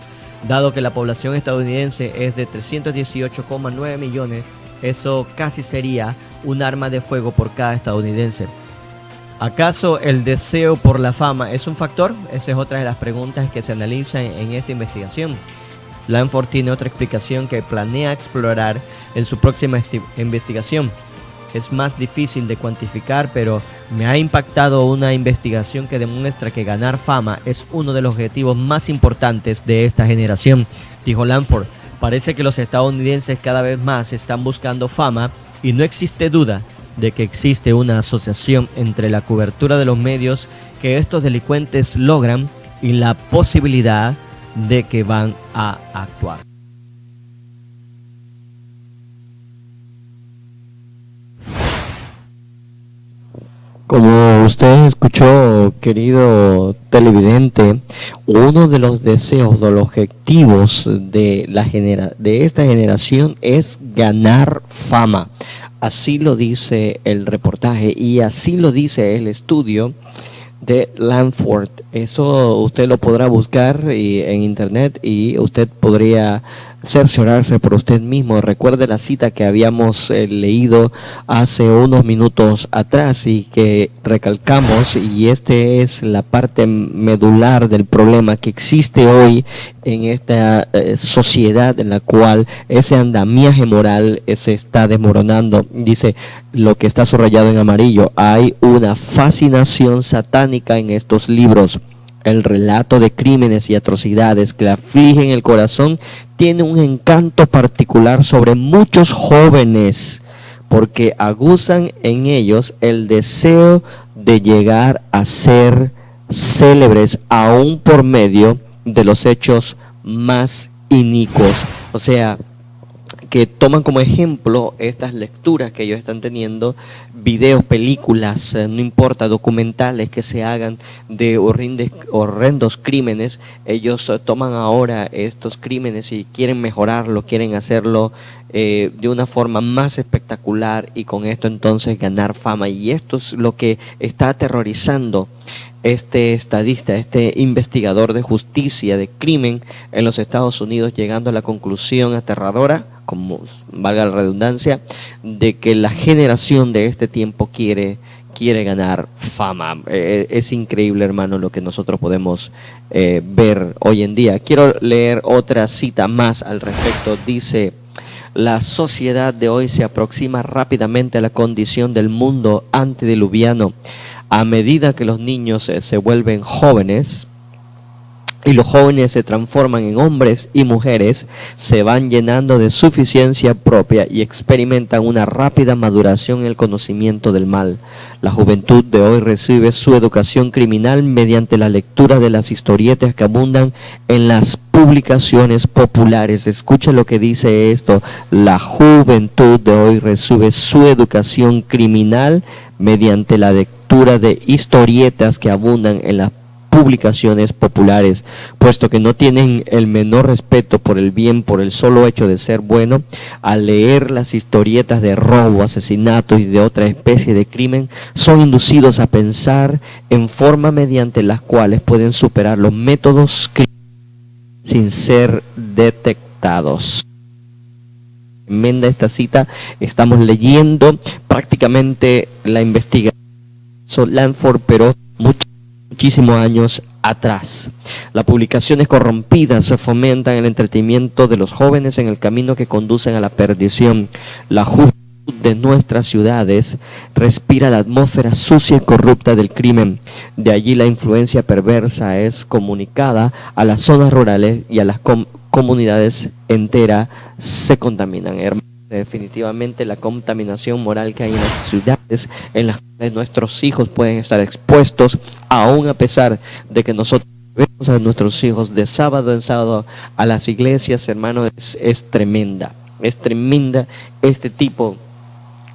Dado que la población estadounidense es de 318,9 millones, eso casi sería un arma de fuego por cada estadounidense. ¿Acaso el deseo por la fama es un factor? Esa es otra de las preguntas que se analizan en esta investigación. Lampford tiene otra explicación que planea explorar en su próxima investigación. Es más difícil de cuantificar, pero me ha impactado una investigación que demuestra que ganar fama es uno de los objetivos más importantes de esta generación, dijo Lampford. Parece que los estadounidenses cada vez más están buscando fama y no existe duda de que existe una asociación entre la cobertura de los medios que estos delincuentes logran y la posibilidad de que van a actuar. Como usted escuchó, querido televidente, uno de los deseos o los objetivos de esta generación es ganar fama. Así lo dice el reportaje y así lo dice el estudio de Lampford. Eso usted lo podrá buscar en internet y usted podría cerciorarse por usted mismo. Recuerde la cita que habíamos leído hace unos minutos atrás y que recalcamos, y esta es la parte medular del problema que existe hoy en esta sociedad en la cual ese andamiaje moral se está desmoronando. Dice lo que está subrayado en amarillo: hay una fascinación satánica en estos libros. El relato de crímenes y atrocidades que afligen el corazón tiene un encanto particular sobre muchos jóvenes, porque aguzan en ellos el deseo de llegar a ser célebres aún por medio de los hechos más inicuos. O sea, que toman como ejemplo estas lecturas que ellos están teniendo, videos, películas, no importa, documentales que se hagan de horrendos crímenes. Ellos toman ahora estos crímenes y quieren mejorarlo, quieren hacerlo de una forma más espectacular y con esto entonces ganar fama. Y esto es lo que está aterrorizando este estadista, este investigador de justicia, de crimen en los Estados Unidos, llegando a la conclusión aterradora, como valga la redundancia, de que la generación de este tiempo quiere ganar fama. Es increíble, hermano, lo que nosotros podemos ver hoy en día. Quiero leer otra cita más al respecto. Dice: la sociedad de hoy se aproxima rápidamente a la condición del mundo antediluviano. A medida que los niños se vuelven jóvenes y los jóvenes se transforman en hombres y mujeres, se van llenando de suficiencia propia y experimentan una rápida maduración en el conocimiento del mal. La juventud de hoy recibe su educación criminal mediante la lectura de las historietas que abundan en las publicaciones populares. Escucha lo que dice esto: la juventud de hoy recibe su educación criminal mediante la lectura de historietas que abundan en las publicaciones populares, puesto que no tienen el menor respeto por el bien por el solo hecho de ser bueno. Al leer las historietas de robo, asesinato y de otra especie de crimen, son inducidos a pensar en forma mediante las cuales pueden superar los métodos sin ser detectados. Tremenda esta cita. Estamos leyendo prácticamente la investigación de Langford, pero muchísimos años atrás. Las publicaciones corrompidas fomentan el entretenimiento de los jóvenes en el camino que conducen a la perdición. La juventud de nuestras ciudades respira la atmósfera sucia y corrupta del crimen. De allí la influencia perversa es comunicada a las zonas rurales y a las comunidades enteras se contaminan. Definitivamente la contaminación moral que hay en las ciudades, en las cuales nuestros hijos pueden estar expuestos, aún a pesar de que nosotros vemos a nuestros hijos de sábado en sábado a las iglesias, hermanos, es tremenda. Es tremenda este tipo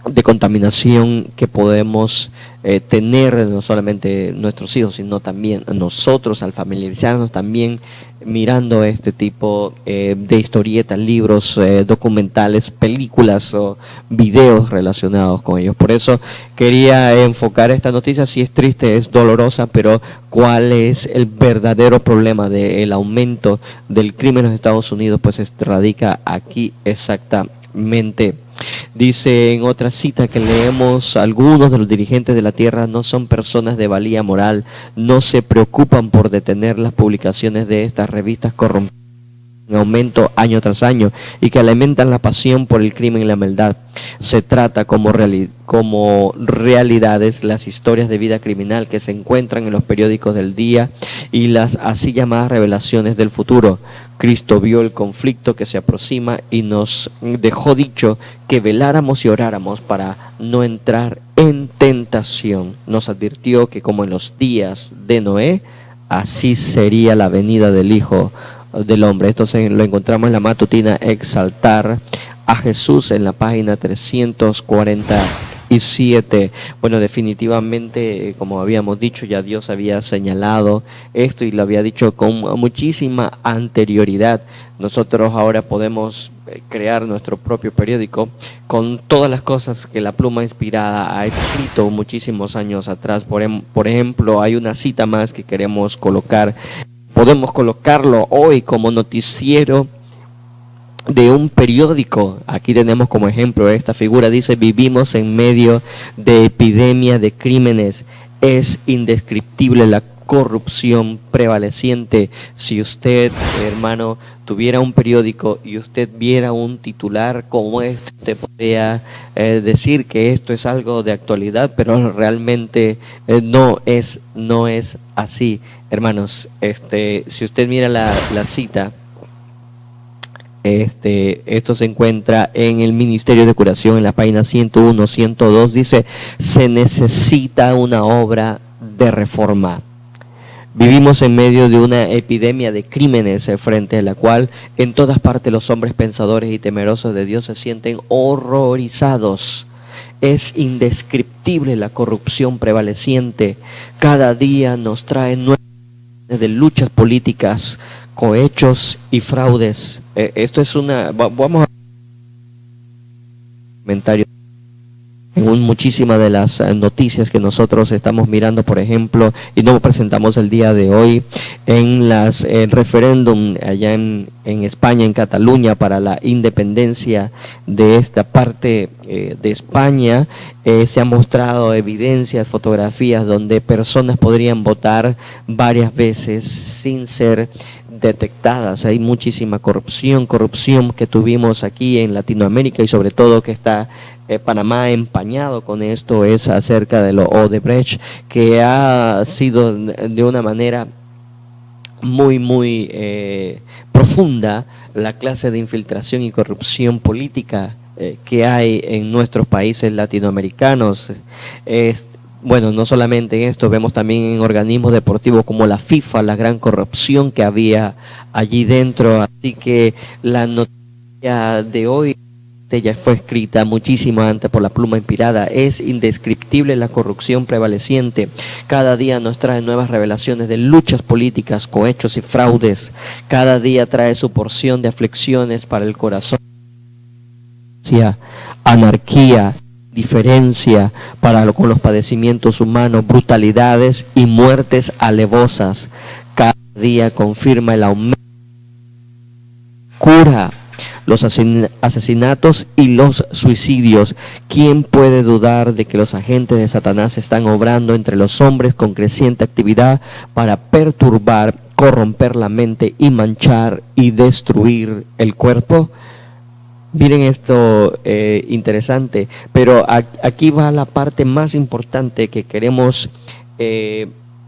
de contaminación que podemos tener, no solamente nuestros hijos, sino también nosotros al familiarizarnos también mirando este tipo de historietas, libros, documentales, películas o videos relacionados con ellos. Por eso quería enfocar esta noticia. Si es triste, es dolorosa, pero ¿cuál es el verdadero problema del aumento del crimen en los Estados Unidos? Pues radica aquí exactamente. Dice en otra cita que leemos: algunos de los dirigentes de la tierra no son personas de valía moral, no se preocupan por detener las publicaciones de estas revistas corrompidas en aumento año tras año y que alimentan la pasión por el crimen y la maldad. Se trata como realidades las historias de vida criminal que se encuentran en los periódicos del día y las así llamadas revelaciones del futuro. Cristo vio el conflicto que se aproxima y nos dejó dicho que veláramos y oráramos para no entrar en tentación. Nos advirtió que como en los días de Noé, así sería la venida del Hijo del Hombre. Esto lo encontramos en la matutina Exaltar a Jesús en la página 347. Bueno, definitivamente, como habíamos dicho, ya Dios había señalado esto y lo había dicho con muchísima anterioridad. Nosotros ahora podemos crear nuestro propio periódico con todas las cosas que la pluma inspirada ha escrito muchísimos años atrás. Por ejemplo, hay una cita más que queremos colocar. Podemos colocarlo hoy como noticiero de un periódico. Aquí tenemos como ejemplo esta figura, dice: vivimos en medio de epidemia de crímenes, es indescriptible la corrupción prevaleciente. Si usted, hermano, tuviera un periódico y usted viera un titular como este, usted podría decir que esto es algo de actualidad, pero realmente no es así, hermanos. Si usted mira la cita, esto se encuentra en el Ministerio de Curación, en la página 101, 102, dice: se necesita una obra de reforma. Vivimos en medio de una epidemia de crímenes frente a la cual en todas partes los hombres pensadores y temerosos de Dios se sienten horrorizados. Es indescriptible la corrupción prevaleciente. Cada día nos trae nuevas de luchas políticas, cohechos y fraudes. Esto es vamos a comentario en muchísimas de las noticias que nosotros estamos mirando, por ejemplo, y nos presentamos el día de hoy en el referéndum allá en España, en Cataluña, para la independencia de esta parte de España. Se han mostrado evidencias, fotografías donde personas podrían votar varias veces sin ser detectadas. Hay muchísima corrupción que tuvimos aquí en Latinoamérica, y sobre todo que está Panamá empañado con esto, es acerca de lo Odebrecht, que ha sido de una manera muy profunda la clase de infiltración y corrupción política que hay en nuestros países latinoamericanos. Bueno, no solamente en esto, vemos también en organismos deportivos como la FIFA la gran corrupción que había allí dentro. Así que la noticia de hoy ya fue escrita muchísimo antes por la pluma inspirada. Es indescriptible la corrupción prevaleciente. Cada día nos trae nuevas revelaciones de luchas políticas, cohechos y fraudes. Cada día trae su porción de aflicciones para el corazón. Anarquía, diferencia con los padecimientos humanos, brutalidades y muertes alevosas. Cada día confirma el aumento, cura los asesinatos y los suicidios. ¿Quién puede dudar de que los agentes de Satanás están obrando entre los hombres con creciente actividad para perturbar, corromper la mente y manchar y destruir el cuerpo? Miren esto interesante, pero aquí va la parte más importante que queremos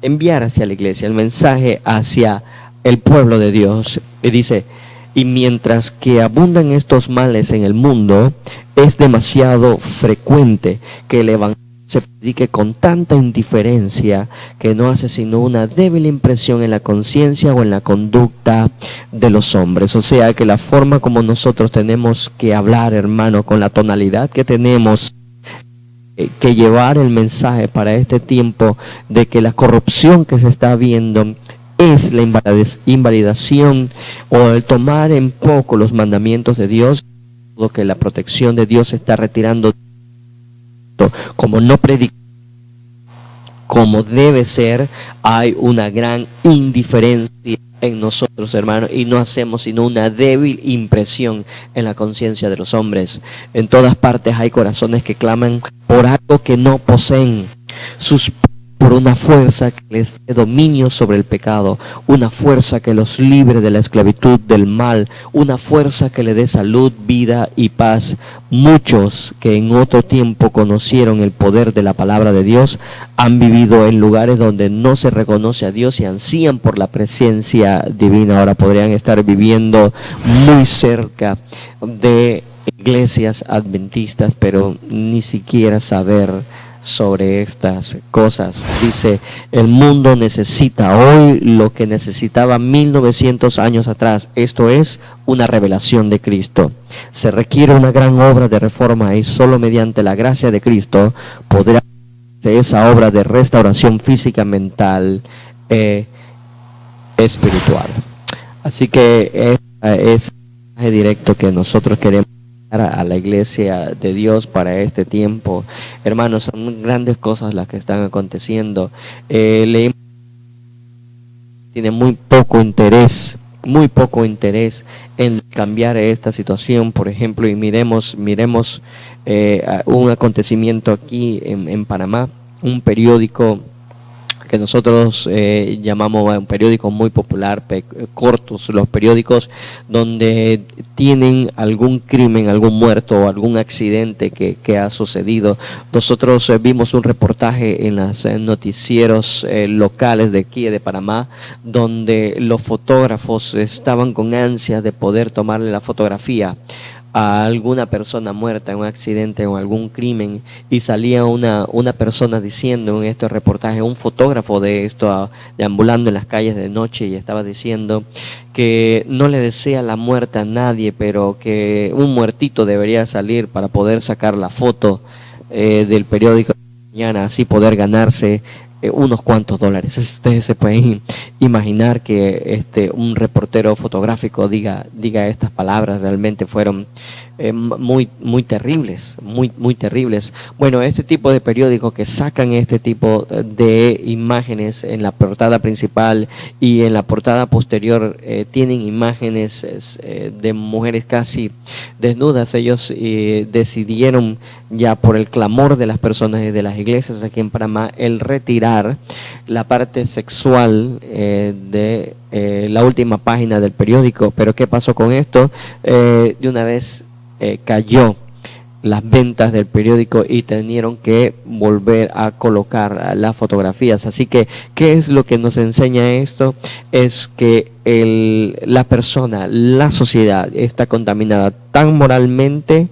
enviar hacia la iglesia, el mensaje hacia el pueblo de Dios. Y dice: y mientras que abundan estos males en el mundo, es demasiado frecuente que el evangelio se predique con tanta indiferencia que no hace sino una débil impresión en la conciencia o en la conducta de los hombres. O sea que la forma como nosotros tenemos que hablar, hermano, con la tonalidad que tenemos que llevar el mensaje para este tiempo de que la corrupción que se está viendo es la invalidación o el tomar en poco los mandamientos de Dios, lo que la protección de Dios se está retirando, como no predica como debe ser. Hay una gran indiferencia en nosotros, hermanos, y no hacemos sino una débil impresión en la conciencia de los hombres. En todas partes hay corazones que claman por algo que no poseen, por una fuerza que les dé dominio sobre el pecado, una fuerza que los libre de la esclavitud del mal, una fuerza que le dé salud, vida y paz. Muchos que en otro tiempo conocieron el poder de la palabra de Dios han vivido en lugares donde no se reconoce a Dios y ansían por la presencia divina. Ahora podrían estar viviendo muy cerca de iglesias adventistas, pero ni siquiera saber sobre estas cosas. Dice: el mundo necesita hoy lo que necesitaba 1900 años atrás, esto es una revelación de Cristo. Se requiere una gran obra de reforma y solo mediante la gracia de Cristo podrá hacerse esa obra de restauración física, mental e espiritual. Así que es el mensaje directo que nosotros queremos a la iglesia de Dios para este tiempo. Hermanos, son grandes cosas las que están aconteciendo. Leemos, tiene muy poco interés muy poco interés en cambiar esta situación, por ejemplo, y miremos un acontecimiento aquí en Panamá, un periódico que nosotros llamamos un periódico muy popular, cortos los periódicos, donde tienen algún crimen, algún muerto o algún accidente que ha sucedido. Nosotros vimos un reportaje en los noticieros locales de aquí de Panamá, donde los fotógrafos estaban con ansias de poder tomarle la fotografía a alguna persona muerta en un accidente o algún crimen, y salía una persona diciendo en este reportaje, un fotógrafo de esto, deambulando en las calles de noche, y estaba diciendo que no le desea la muerte a nadie, pero que un muertito debería salir para poder sacar la foto del periódico de mañana, así poder ganarse unos cuantos dólares. Ustedes se pueden imaginar que un reportero fotográfico diga estas palabras. Realmente fueron muy terribles, muy terribles. Bueno, este tipo de periódicos que sacan este tipo de imágenes en la portada principal y en la portada posterior tienen imágenes de mujeres casi desnudas. Ellos decidieron, ya por el clamor de las personas y de las iglesias aquí en Panamá, el retirar la parte sexual de la última página del periódico. Pero ¿qué pasó con esto? De una vez cayó las ventas del periódico y tuvieron que volver a colocar las fotografías. Así que, ¿qué es lo que nos enseña esto? Es que la persona, la sociedad está contaminada tan moralmente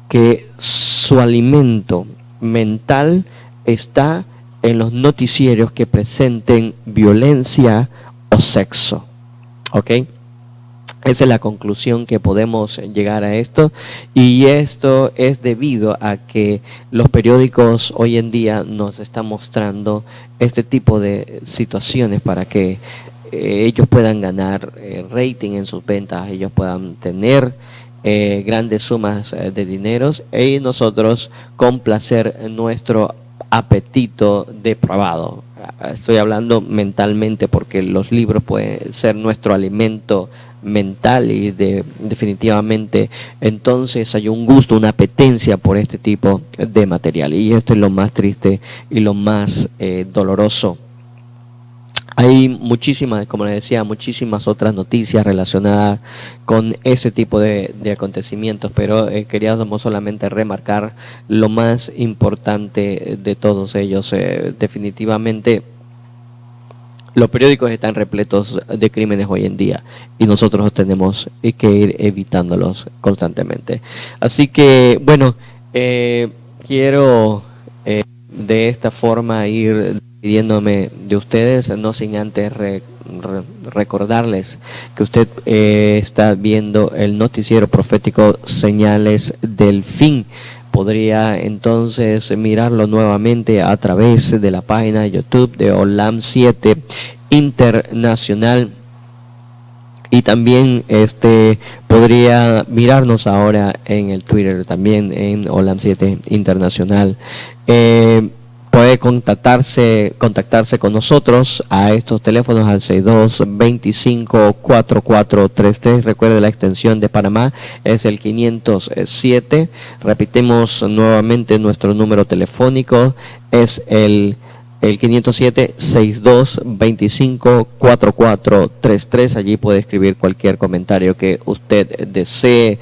que su alimento mental está en los noticieros que presenten violencia o sexo. ¿Ok? Esa es la conclusión que podemos llegar a esto, y esto es debido a que los periódicos hoy en día nos están mostrando este tipo de situaciones para que ellos puedan ganar rating en sus ventas, ellos puedan tener grandes sumas de dineros, y nosotros complacer nuestro apetito depravado. Estoy hablando mentalmente, porque los libros pueden ser nuestro alimento mental, y definitivamente entonces hay un gusto, una apetencia por este tipo de material, y esto es lo más triste y lo más doloroso. Hay muchísimas, como les decía, muchísimas otras noticias relacionadas con ese tipo de acontecimientos, pero queríamos solamente remarcar lo más importante de todos ellos. Definitivamente los periódicos están repletos de crímenes hoy en día, y nosotros tenemos que ir evitándolos constantemente. Así que, bueno, quiero de esta forma ir despidiéndome de ustedes, no sin antes recordarles que usted está viendo el noticiero profético Señales del Fin. Podría entonces mirarlo nuevamente a través de la página de YouTube de Olam 7 Internacional, y también podría mirarnos ahora en el Twitter, también en Olam 7 Internacional. Puede contactarse con nosotros a estos teléfonos al 6225-4433. Recuerde, la extensión de Panamá es el 507. Repetimos nuevamente, nuestro número telefónico es el 507-6225-4433. Allí puede escribir cualquier comentario que usted desee.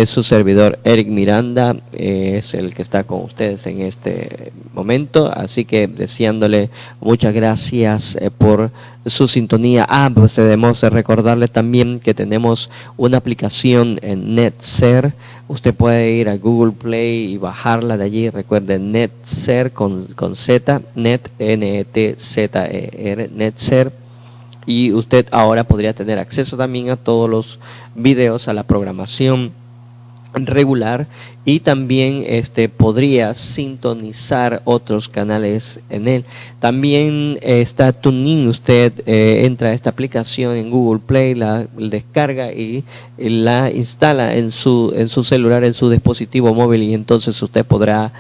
Su servidor Eric Miranda es el que está con ustedes en este momento, así que deseándole muchas gracias por su sintonía. Pues debemos recordarle también que tenemos una aplicación en NetSer. Usted puede ir a Google Play y bajarla de allí. Recuerden, NetSer con Z, Net, N-E-T-Z-E-R, NetSer. Y usted ahora podría tener acceso también a todos los videos, a la programación regular, y también podría sintonizar otros canales en él. También está TuneIn. Usted entra a esta aplicación en Google Play, la descarga y la instala en su celular, en su dispositivo móvil, y entonces usted podrá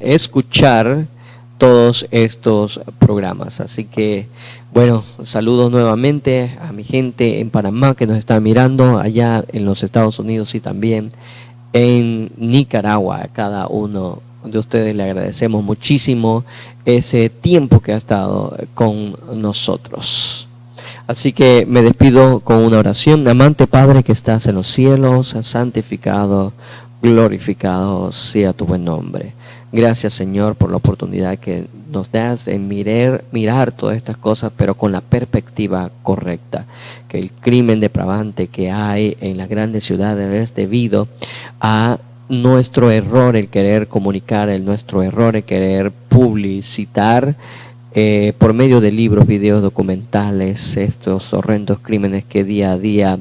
escuchar todos estos programas. Así que, bueno, saludos nuevamente a mi gente en Panamá que nos está mirando, allá en los Estados Unidos y también en Nicaragua. A cada uno de ustedes le agradecemos muchísimo ese tiempo que ha estado con nosotros. Así que me despido con una oración. Amante Padre que estás en los cielos, santificado, glorificado sea tu buen nombre. Gracias, Señor, por la oportunidad que nos das de mirar todas estas cosas, pero con la perspectiva correcta. Que el crimen depravante que hay en las grandes ciudades es debido a nuestro error, el querer comunicar, nuestro error, el querer publicitar por medio de libros, videos, documentales, estos horrendos crímenes que día a día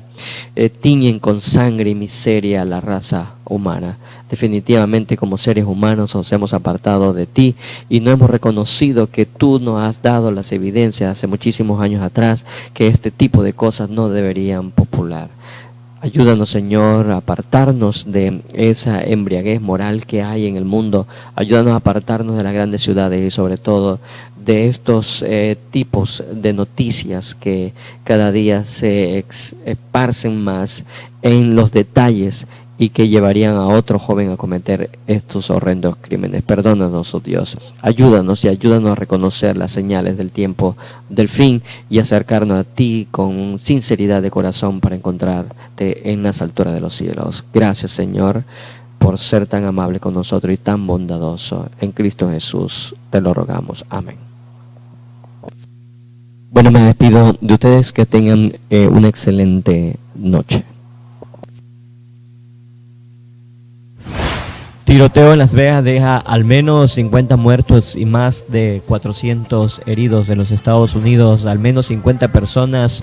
tiñen con sangre y miseria a la raza humana. Definitivamente como seres humanos nos hemos apartado de ti y no hemos reconocido que tú nos has dado las evidencias hace muchísimos años atrás que este tipo de cosas no deberían popular. Ayúdanos, Señor, a apartarnos de esa embriaguez moral que hay en el mundo. Ayúdanos a apartarnos de las grandes ciudades y sobre todo de estos tipos de noticias que cada día se esparcen más en los detalles y que llevarían a otro joven a cometer estos horrendos crímenes. Perdónanos, oh Dios. Ayúdanos y ayúdanos a reconocer las señales del tiempo del fin y acercarnos a ti con sinceridad de corazón para encontrarte en las alturas de los cielos. Gracias, Señor, por ser tan amable con nosotros y tan bondadoso. En Cristo Jesús te lo rogamos. Amén. Bueno, me despido de ustedes, que tengan una excelente noche. Tiroteo en Las Vegas deja al menos 50 muertos y más de 400 heridos en los Estados Unidos. Al menos 50 personas